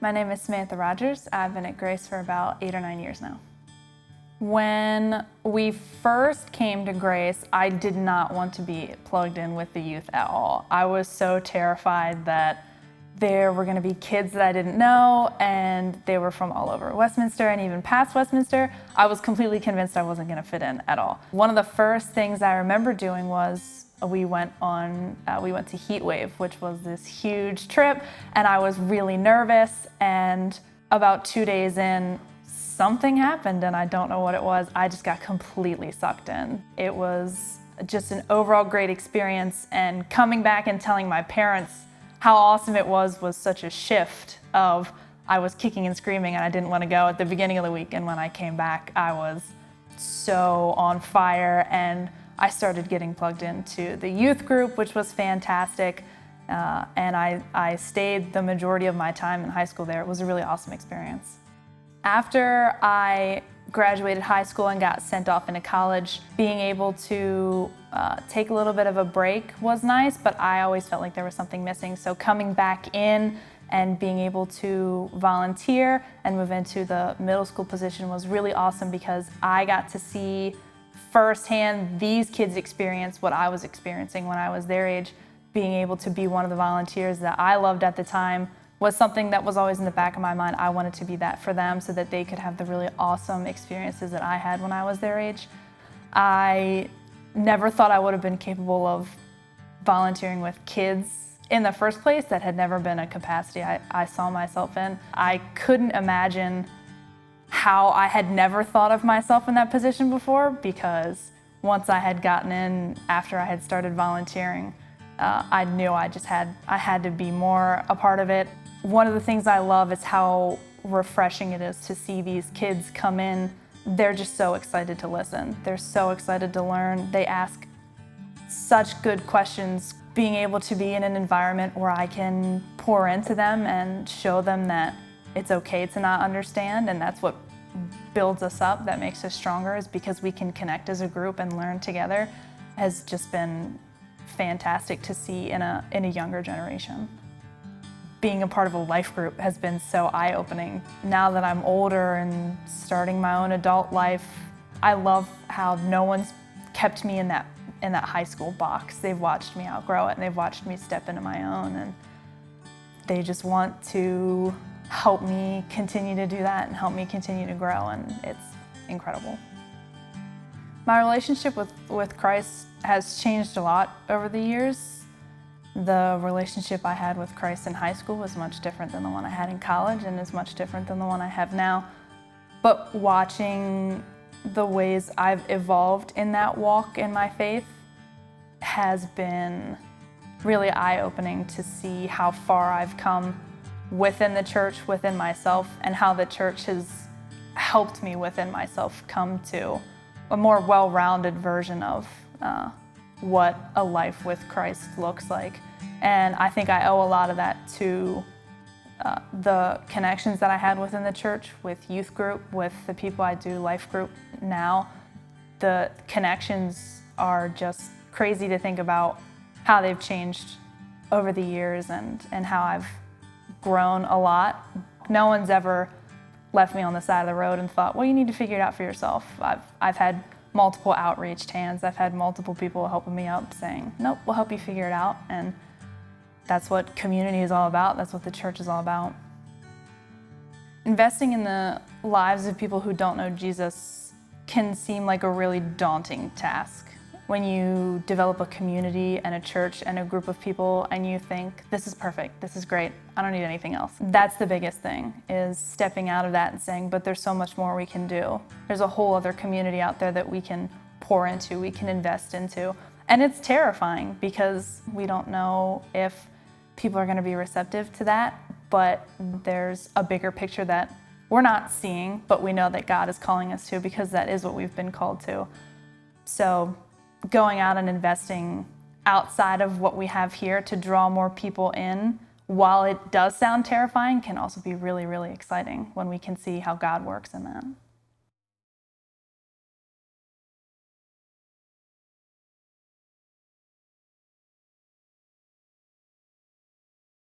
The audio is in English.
My name is Samantha Rogers. I've been at Grace for about 8 or 9 years now. When we first came to Grace, I did not want to be plugged in with the youth at all. I was so terrified that there were going to be kids that I didn't know, and they were from all over Westminster and even past Westminster. I was completely convinced I wasn't going to fit in at all. One of the first things I remember doing was we went to Heat Wave, which was this huge trip, and I was really nervous, and about 2 days in, something happened, and I don't know what it was. I just got completely sucked in. It was just an overall great experience, and coming back and telling my parents how awesome it was such a shift of I was kicking and screaming and I didn't want to go at the beginning of the week, and when I came back, I was so on fire, and I started getting plugged into the youth group, which was fantastic, and I stayed the majority of my time in high school there. It was a really awesome experience. After I graduated high school and got sent off into college, being able to take a little bit of a break was nice, but I always felt like there was something missing. So coming back in and being able to volunteer and move into the middle school position was really awesome, because I got to see firsthand these kids experience what I was experiencing when I was their age. Being able to be one of the volunteers that I loved at the time was something that was always in the back of my mind. I wanted to be that for them so that they could have the really awesome experiences that I had when I was their age. I never thought I would have been capable of volunteering with kids in the first place. That had never been a capacity I saw myself in. I couldn't imagine how I had never thought of myself in that position before, because once I had gotten in after I had started volunteering, I knew I had to be more a part of it. One of the things I love is how refreshing it is to see these kids come in. They're just so excited to listen. They're so excited to learn. They ask such good questions. Being able to be in an environment where I can pour into them and show them that it's okay to not understand, and that's what builds us up, that makes us stronger, is because we can connect as a group and learn together, has just been fantastic to see in a younger generation. Being a part of a life group has been so eye-opening. Now that I'm older and starting my own adult life, I love how no one's kept me in that high school box. They've watched me outgrow it, and they've watched me step into my own, and they just want to help me continue to do that and help me continue to grow, and it's incredible. My relationship with Christ has changed a lot over the years. The relationship I had with Christ in high school was much different than the one I had in college, and is much different than the one I have now. But watching the ways I've evolved in that walk in my faith has been really eye-opening to see how far I've come within the church, within myself, and how the church has helped me within myself come to a more well-rounded version of what a life with Christ looks like. And I think I owe a lot of that to the connections that I had within the church, with youth group, with the people I do life group now. The connections are just crazy to think about how they've changed over the years, and how I've grown a lot. No one's ever left me on the side of the road and thought, well, you need to figure it out for yourself. I've had multiple outreached hands. I've had multiple people helping me up saying, nope, we'll help you figure it out. And that's what community is all about. That's what the church is all about. Investing in the lives of people who don't know Jesus can seem like a really daunting task. When you develop a community and a church and a group of people and you think, this is perfect, this is great, I don't need anything else. That's the biggest thing, is stepping out of that and saying, but there's so much more we can do. There's a whole other community out there that we can pour into, we can invest into. And it's terrifying, because we don't know if people are going to be receptive to that, but there's a bigger picture that we're not seeing, but we know that God is calling us to, because that is what we've been called to. So going out and investing outside of what we have here to draw more people in, while it does sound terrifying, can also be really, really exciting when we can see how God works in that.